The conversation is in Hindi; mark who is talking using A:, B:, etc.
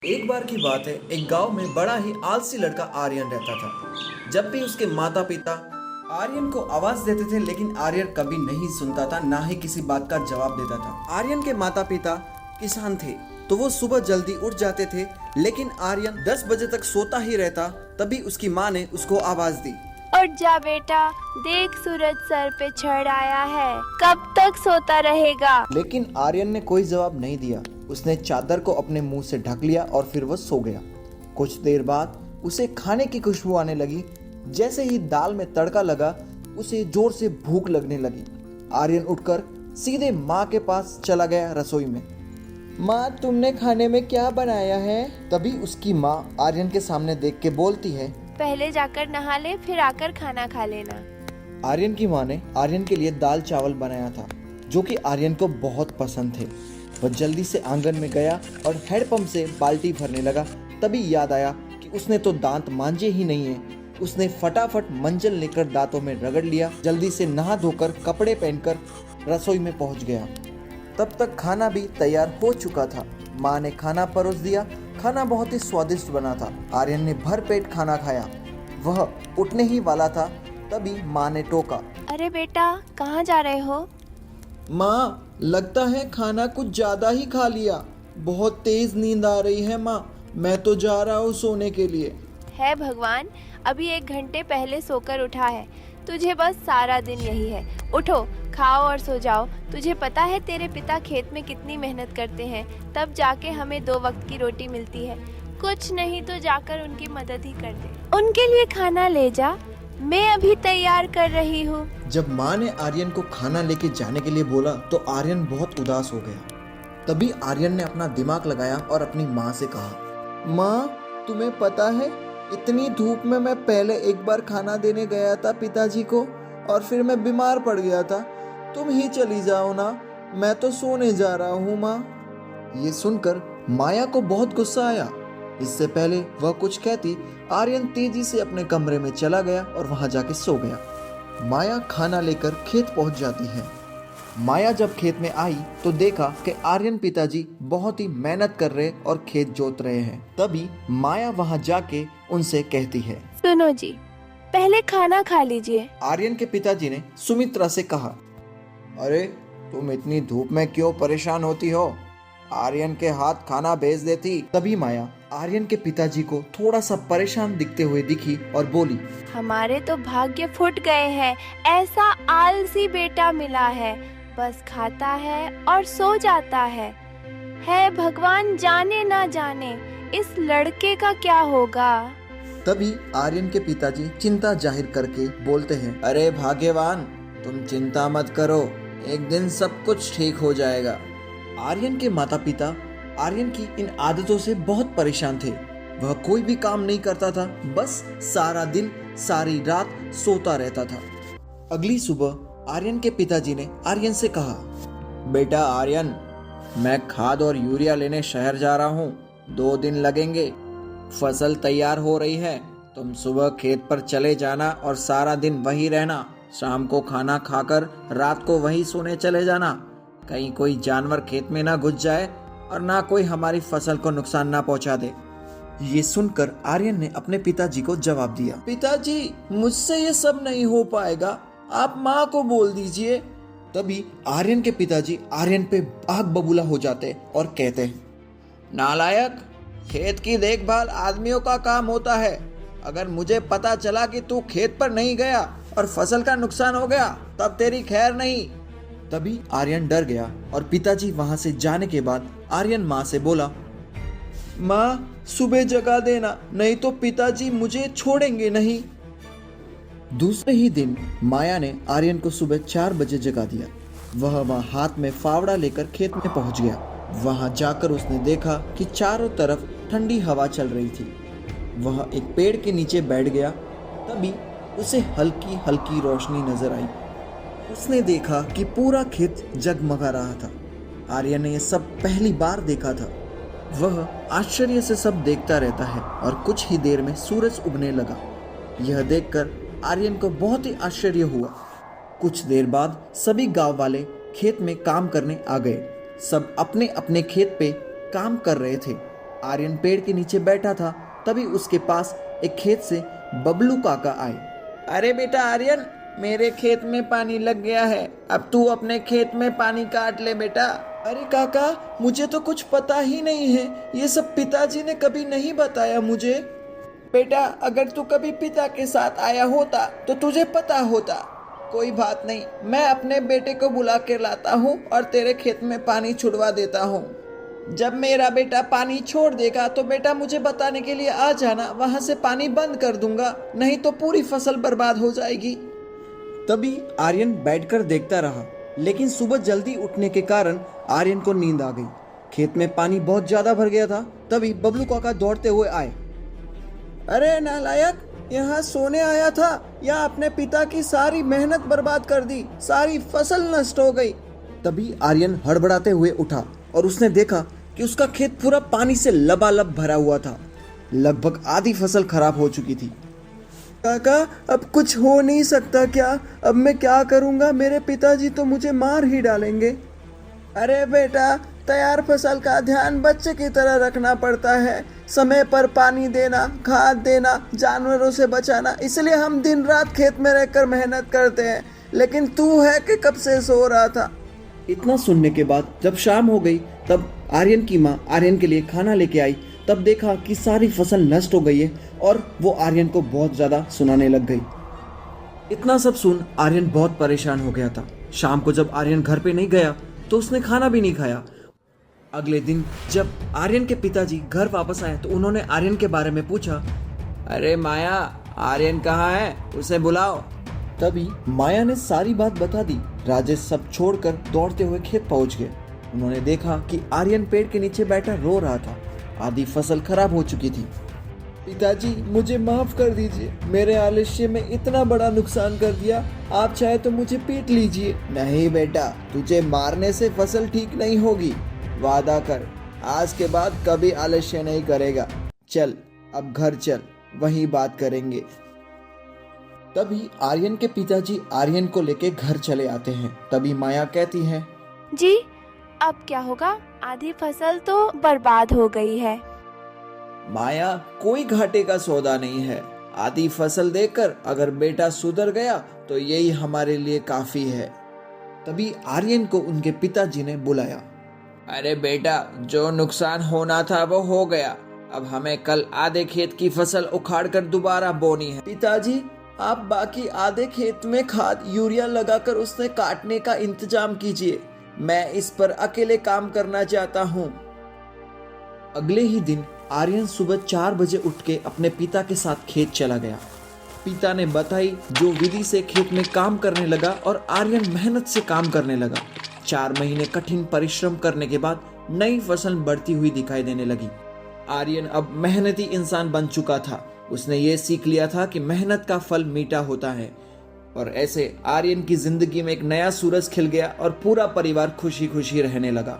A: एक बार की बात है, एक गांव में बड़ा ही आलसी लड़का आर्यन रहता था। जब भी उसके माता पिता आर्यन को आवाज देते थे, लेकिन आर्यन कभी नहीं सुनता था, ना ही किसी बात का जवाब देता था। आर्यन के माता पिता किसान थे, तो वो सुबह जल्दी उठ जाते थे, लेकिन आर्यन 10 बजे तक सोता ही रहता। तभी उसकी माँ ने उसको आवाज दी,
B: उठ जा बेटा, देख सूरज सर पे चढ़ आया है, कब तक सोता रहेगा।
A: लेकिन आर्यन ने कोई जवाब नहीं दिया। उसने चादर को अपने मुंह से ढक लिया और फिर वो सो गया। कुछ देर बाद उसे खाने की खुशबू आने लगी। जैसे ही दाल में तड़का लगा, उसे जोर से भूख लगने लगी। आर्यन उठकर सीधे माँ के पास चला गया रसोई में। माँ, तुमने खाने में क्या बनाया है? तभी उसकी माँ आर्यन के सामने देख के बोलती है,
B: पहले जाकर नहा ले, फिर आकर खाना खा लेना।
A: आर्यन की माँ ने आर्यन के लिए दाल चावल बनाया था, जो कि आर्यन को बहुत पसंद थे। वह जल्दी से आंगन में गया और हैंडपंप से बाल्टी भरने लगा। तभी याद आया कि उसने तो दांत मांजे ही नहीं है। उसने फटाफट मंजन लेकर दांतों में रगड़ लिया। जल्दी से नहा धोकर कपड़े पहनकर रसोई में पहुंच गया। तब तक खाना भी तैयार हो चुका था। माँ ने खाना परोस दिया। खाना बहुत ही स्वादिष्ट बना था। आर्यन ने भर पेट खाना खाया। वह उठने ही वाला था, तभी माँ ने टोका,
B: अरे बेटा, कहाँ जा रहे हो?
A: माँ, लगता है खाना कुछ ज्यादा ही खा लिया। बहुत तेज नींद आ रही है माँ, मैं तो जा रहा हूँ सोने के लिए।
B: है भगवान, अभी 1 घंटे पहले सोकर उठा है। तुझे बस सारा दिन यही है। उठो, खाओ और सो जाओ। तुझे पता है तेरे पिता खेत में कितनी मेहनत करते हैं, तब जाके हमें 2 वक्त की रोटी मिलती है। कुछ नहीं तो जाकर उनकी मदद ही कर दे। उनके लिए खाना ले जा, मैं अभी तैयार कर रही हूँ।
A: जब माँ ने आर्यन को खाना लेके जाने के लिए बोला, तो आर्यन बहुत उदास हो गया। तभी आर्यन ने अपना दिमाग लगाया और अपनी माँ से कहा, माँ, तुम्हें पता है, इतनी धूप में मैं पहले एक बार खाना देने गया था पिताजी को, और फिर मैं बीमार पड़ गया था। तुम ही चली जाओ ना, मैं तो सोने जा रहा हूँ माँ। ये सुनकर माया को बहुत गुस्सा आया। इससे पहले वह कुछ कहती, आर्यन तेजी से अपने कमरे में चला गया और वहां जाके सो गया। माया खाना लेकर खेत पहुंच जाती है। माया जब खेत में आई तो देखा कि आर्यन पिताजी बहुत ही मेहनत कर रहे और खेत जोत रहे हैं। तभी माया वहां जाके उनसे कहती है,
B: सुनो जी, पहले खाना खा लीजिए।
A: आर्यन के पिताजी ने सुमित्रा से कहा, अरे तुम इतनी धूप में क्यों परेशान होती हो? आर्यन के हाथ खाना भेज देती। तभी माया आर्यन के पिताजी को थोड़ा सा परेशान दिखते हुए दिखी और बोली,
B: हमारे तो भाग्य फूट गए हैं। ऐसा आलसी बेटा मिला है, बस खाता है और सो जाता है। भगवान, जाने ना जाने इस लड़के का क्या होगा।
A: तभी आर्यन के पिताजी चिंता जाहिर करके बोलते हैं, अरे भाग्यवान, तुम चिंता मत करो, एक दिन सब कुछ ठीक हो जाएगा। आर्यन के माता पिता आर्यन की इन आदतों से बहुत परेशान थे। वह कोई भी काम नहीं करता था, बस सारा दिन सारी रात सोता रहता था। अगली सुबह आर्यन के पिताजी ने आर्यन से कहा, बेटा आर्यन, मैं खाद और यूरिया लेने शहर जा रहा हूँ, 2 दिन लगेंगे। फसल तैयार हो रही है, तुम सुबह खेत पर चले जाना और सारा दिन वहीं रहना। शाम को खाना खाकर रात को वहीं सोने चले जाना। कहीं कोई जानवर खेत में ना घुस जाए और ना कोई हमारी फसल को नुकसान ना पहुंचा दे। ये सुनकर आर्यन ने अपने पिताजी को जवाब दिया, पिताजी, मुझसे ये सब नहीं हो पाएगा, आप माँ को बोल दीजिए। तभी आर्यन के पिताजी आर्यन पे आग बबूला हो जाते और कहते हैं, नालायक, खेत की देखभाल आदमियों का काम होता है। अगर मुझे पता चला कि तू खेत पर नहीं गया और फसल का नुकसान हो गया, तब तेरी खैर नहीं। तभी आर्यन डर गया और पिताजी वहां से जाने के बाद आर्यन माँ से बोला, माँ, सुबह जगा देना, नहीं तो पिताजी मुझे छोड़ेंगे नहीं। दूसरे ही दिन माया ने आर्यन को सुबह 4 बजे जगा दिया। वह वहां हाथ में फावड़ा लेकर खेत में पहुंच गया। वहां जाकर उसने देखा कि चारों तरफ ठंडी हवा चल रही थी। वह एक पेड़ के नीचे बैठ गया। तभी उसे हल्की हल्की रोशनी नजर आई। उसने देखा कि पूरा खेत जगमगा रहा था। आर्यन ने यह सब पहली बार देखा था। वह आश्चर्य से सब देखता रहता है और कुछ ही देर में सूरज उगने लगा। यह देखकर आर्यन को बहुत ही आश्चर्य हुआ। कुछ देर बाद सभी गांव वाले खेत में काम करने आ गए। सब अपने अपने खेत पे काम कर रहे थे। आर्यन पेड़ के नीचे बैठा था, तभी उसके पास एक खेत से बबलू काका आए। अरे बेटा आर्यन, मेरे खेत में पानी लग गया है, अब तू अपने खेत में पानी काट ले बेटा। अरे काका, मुझे तो कुछ पता ही नहीं है, ये सब पिताजी ने कभी नहीं बताया मुझे। बेटा, अगर तू कभी पिता के साथ आया होता तो तुझे पता होता। कोई बात नहीं, मैं अपने बेटे को बुला के लाता हूँ और तेरे खेत में पानी छुड़वा देता हूँ। जब मेरा बेटा पानी छोड़ देगा तो बेटा मुझे बताने के लिए आ जाना, वहां से पानी बंद कर दूंगा, नहीं तो पूरी फसल बर्बाद हो जाएगी। तभी आर्यन बैठकर देखता रहा, लेकिन सुबह जल्दी उठने के कारण आर्यन को नींद आ गई। खेत में पानी बहुत ज्यादा भर गया था। तभी बबलू काका दौड़ते हुए आए। अरे नालायक, यहाँ सोने आया था या अपने पिता की सारी मेहनत बर्बाद कर दी, सारी फसल नष्ट हो गई। तभी आर्यन हड़बड़ाते हुए उठा और उसने देखा कि उसका खेत पूरा पानी से लबालब भरा हुआ था। लगभग आधी फसल खराब हो चुकी थी। काका, अब कुछ हो नहीं सकता क्या? अब मैं क्या करूंगा? मेरे पिताजी तो मुझे मार ही डालेंगे। अरे बेटा, तैयार फसल का ध्यान बच्चे की तरह रखना पड़ता है। समय पर पानी देना, खाद देना, जानवरों से बचाना, इसलिए हम दिन रात खेत में रहकर मेहनत करते हैं। लेकिन तू है कि कब से सो रहा था। इतना सुनने के बाद जब शाम हो गई, तब आर्यन की माँ आर्यन के लिए खाना लेके आई। तब देखा कि सारी फसल नष्ट हो गई है और वो आर्यन को बहुत ज्यादा सुनाने लग गई। इतना सब सुन आर्यन बहुत परेशान हो गया था। शाम को जब आर्यन घर पे नहीं गया तो उसने खाना भी नहीं खाया। अगले दिन जब आर्यन के पिताजी घर वापस आए तो उन्होंने आर्यन के बारे में पूछा। अरे माया, आर्यन कहाँ है? उसे बुलाओ। तभी माया ने सारी बात बता दी। राजेश सब छोड़कर दौड़ते हुए खेत पहुंच गए। उन्होंने देखा कि आर्यन पेड़ के नीचे बैठा रो रहा था। आधी फसल खराब हो चुकी थी। पिताजी, मुझे माफ कर दीजिए, मेरे आलस्य में इतना बड़ा नुकसान कर दिया। आप चाहे तो मुझे पीट लीजिए। नहीं बेटा, तुझे मारने से फसल ठीक नहीं होगी। वादा कर, आज के बाद कभी आलस्य नहीं करेगा। चल अब घर चल, वहीं बात करेंगे। तभी आर्यन के पिताजी आर्यन को लेके घर चले आते हैं। तभी माया कहती है,
B: जी अब क्या होगा? आधी फसल तो बर्बाद हो गई है।
A: माया, कोई घाटे का सौदा नहीं है। आधी फसल देकर अगर बेटा सुधर गया तो यही हमारे लिए काफी है। तभी आर्यन को उनके पिताजी ने बुलाया। अरे बेटा, जो नुकसान होना था वो हो गया। अब हमें कल आधे खेत की फसल उखाड़ कर दोबारा बोनी है। पिताजी, आप बाकी आधे खेत में खाद यूरिया लगाकर उसने काटने का इंतजाम कीजिए। मैं इस पर अकेले काम करना चाहता हूँ। अगले ही दिन आर्यन सुबह 4 बजे उठ के अपने पिता के साथ खेत चला गया। पिता ने बताई जो विधि से खेत में काम करने लगा और आर्यन मेहनत से काम करने लगा। 4 महीने कठिन परिश्रम करने के बाद नई फसल बढ़ती हुई दिखाई देने लगी। आर्यन अब मेहनती इंसान बन चुका था। उसने ये सीख लिया था कि मेहनत का फल मीठा होता है। और ऐसे आर्यन की जिंदगी में एक नया सूरज खिल गया और पूरा परिवार खुशी खुशी रहने लगा।